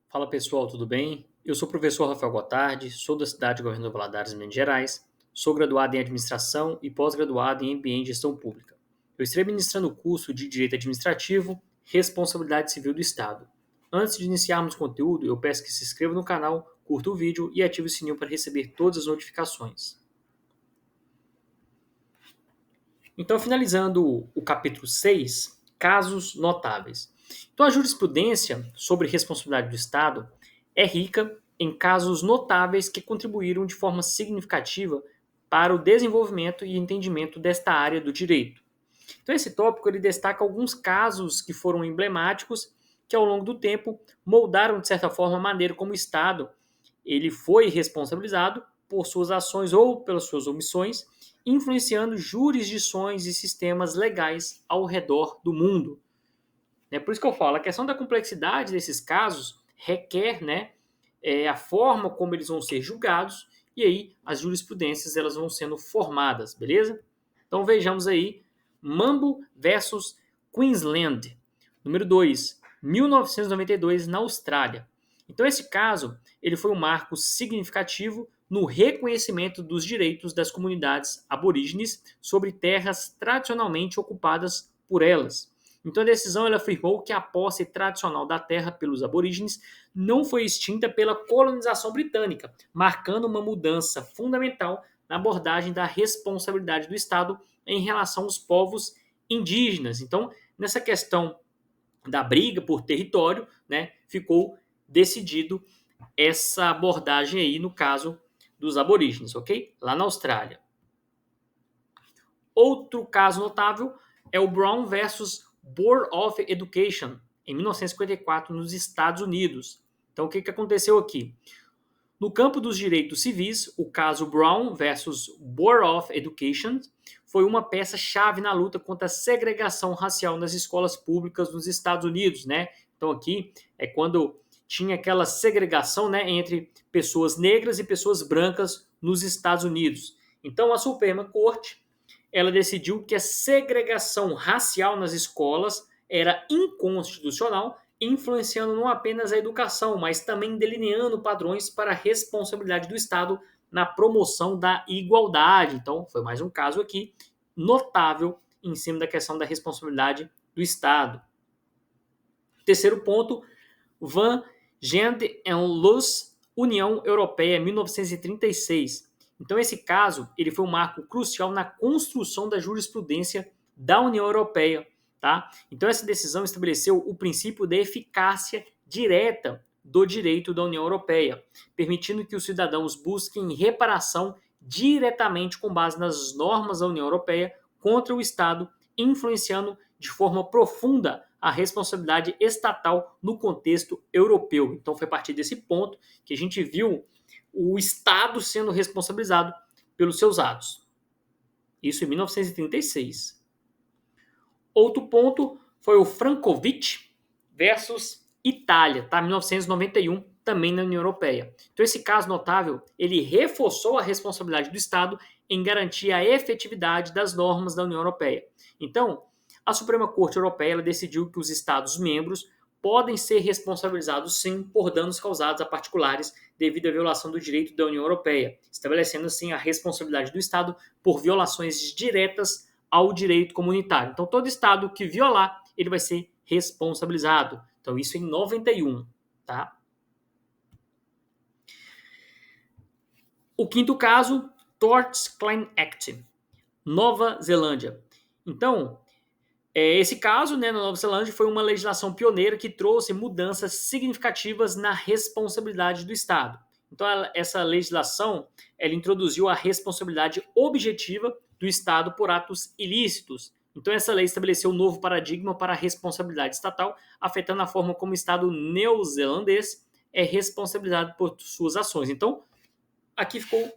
Fala pessoal, tudo bem? Eu sou o professor Rafael Gotardi, sou da cidade de Governador Valadares, Minas Gerais, sou graduado em Administração e pós-graduado em MBA em Gestão Pública. Eu estarei ministrando o curso de Direito Administrativo, Responsabilidade Civil do Estado. Antes de iniciarmos o conteúdo, eu peço que se inscreva no canal, curta o vídeo e ative o sininho para receber todas as notificações. Então, finalizando o capítulo 6, casos notáveis. Então, a jurisprudência sobre responsabilidade do Estado é rica em casos notáveis que contribuíram de forma significativa para o desenvolvimento e entendimento desta área do direito. Então, esse tópico ele destaca alguns casos que foram emblemáticos, que ao longo do tempo moldaram, de certa forma, a maneira como o Estado ele foi responsabilizado por suas ações ou pelas suas omissões, influenciando jurisdições e sistemas legais ao redor do mundo. É por isso que eu falo, a questão da complexidade desses casos requer a forma como eles vão ser julgados e aí as jurisprudências elas vão sendo formadas, beleza? Então vejamos aí, Mambo versus Queensland. Número 2, 1992 na Austrália. Então esse caso ele foi um marco significativo no reconhecimento dos direitos das comunidades aborígenes sobre terras tradicionalmente ocupadas por elas. Então a decisão ela afirmou que a posse tradicional da terra pelos aborígenes não foi extinta pela colonização britânica, marcando uma mudança fundamental na abordagem da responsabilidade do Estado em relação aos povos indígenas. Então, nessa questão da briga por território, ficou decidido essa abordagem aí no caso dos aborígenes, ok? Lá na Austrália. Outro caso notável é o Brown versus Board of Education, em 1954, nos Estados Unidos. Então, o que aconteceu aqui? No campo dos direitos civis, o caso Brown versus Board of Education foi uma peça-chave na luta contra a segregação racial nas escolas públicas nos Estados Unidos, né? Então aqui é quando tinha aquela segregação, entre pessoas negras e pessoas brancas nos Estados Unidos. Então a Suprema Corte ela decidiu que a segregação racial nas escolas era inconstitucional, influenciando não apenas a educação, mas também delineando padrões para a responsabilidade do Estado na promoção da igualdade. Então, foi mais um caso aqui notável em cima da questão da responsabilidade do Estado. Terceiro ponto, Van Gent en Loos, União Europeia, 1936. Então, esse caso ele foi um marco crucial na construção da jurisprudência da União Europeia. Tá? Então, essa decisão estabeleceu o princípio da eficácia direta do direito da União Europeia, permitindo que os cidadãos busquem reparação diretamente com base nas normas da União Europeia contra o Estado, influenciando de forma profunda a responsabilidade estatal no contexto europeu. Então, foi a partir desse ponto que a gente viu o Estado sendo responsabilizado pelos seus atos. Isso em 1936. Outro ponto foi o Frankovic versus Itália, tá? 1991, também na União Europeia. Então esse caso notável, ele reforçou a responsabilidade do Estado em garantir a efetividade das normas da União Europeia. Então, a Suprema Corte Europeia ela decidiu que os Estados-membros podem ser responsabilizados sim por danos causados a particulares devido à violação do direito da União Europeia, estabelecendo assim a responsabilidade do Estado por violações diretas ao direito comunitário. Então, todo Estado que violar, ele vai ser responsabilizado. Então, isso em 91, tá? O quinto caso, Tort Claim Act, Nova Zelândia. Então, esse caso, na Nova Zelândia, foi uma legislação pioneira que trouxe mudanças significativas na responsabilidade do Estado. Então, essa legislação ela introduziu a responsabilidade objetiva do Estado por atos ilícitos. Então, essa lei estabeleceu um novo paradigma para a responsabilidade estatal, afetando a forma como o Estado neozelandês é responsabilizado por suas ações. Então, aqui ficou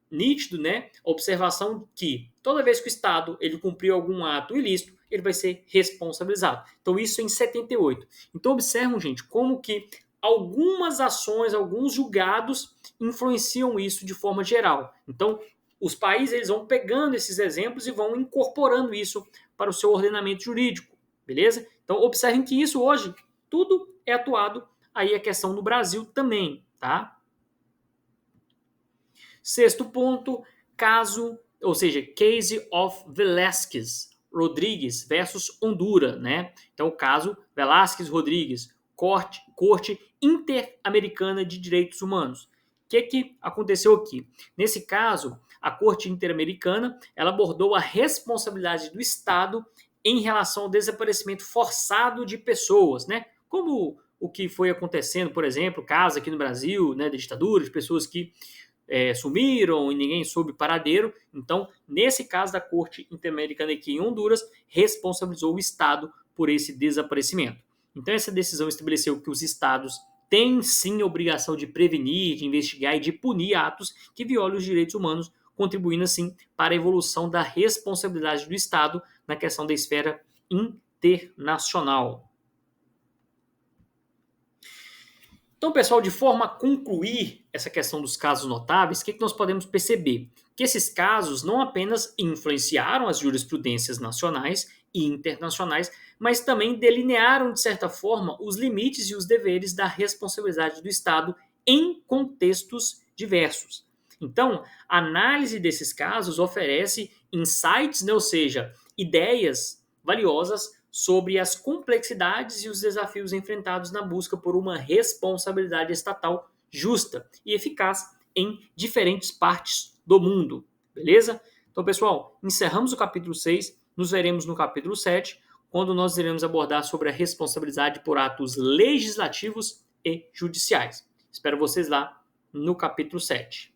nítido, a observação que toda vez que o Estado ele cumpriu algum ato ilícito, ele vai ser responsabilizado. Então, isso em 78. Então, observam, gente, como que algumas ações, alguns julgados influenciam isso de forma geral. Então, os países eles vão pegando esses exemplos e vão incorporando isso para o seu ordenamento jurídico, beleza? Então, observem que isso hoje tudo é atuado. Aí a questão no Brasil também, tá? Sexto ponto, caso, ou seja, Case of Velázquez Rodrigues versus Honduras, né? Então, o caso Velázquez Rodrigues, Corte Interamericana de Direitos Humanos. O que aconteceu aqui? Nesse caso, a Corte Interamericana ela abordou a responsabilidade do Estado em relação ao desaparecimento forçado de pessoas, né? Como o que foi acontecendo, por exemplo, casos aqui no Brasil, né, de ditadura, de pessoas que sumiram e ninguém soube paradeiro. Então, nesse caso da Corte Interamericana aqui em Honduras, responsabilizou o Estado por esse desaparecimento. Então, essa decisão estabeleceu que os Estados têm sim a obrigação de prevenir, de investigar e de punir atos que violam os direitos humanos, contribuindo assim para a evolução da responsabilidade do Estado na questão da esfera internacional. Então, pessoal, de forma a concluir essa questão dos casos notáveis, o que nós podemos perceber? Que esses casos não apenas influenciaram as jurisprudências nacionais e internacionais, mas também delinearam, de certa forma, os limites e os deveres da responsabilidade do Estado em contextos diversos. Então, a análise desses casos oferece insights, né, ou seja, ideias valiosas sobre as complexidades e os desafios enfrentados na busca por uma responsabilidade estatal justa e eficaz em diferentes partes do mundo. Beleza? Então, pessoal, encerramos o capítulo 6, nos veremos no capítulo 7, quando nós iremos abordar sobre a responsabilidade por atos legislativos e judiciais. Espero vocês lá no capítulo 7.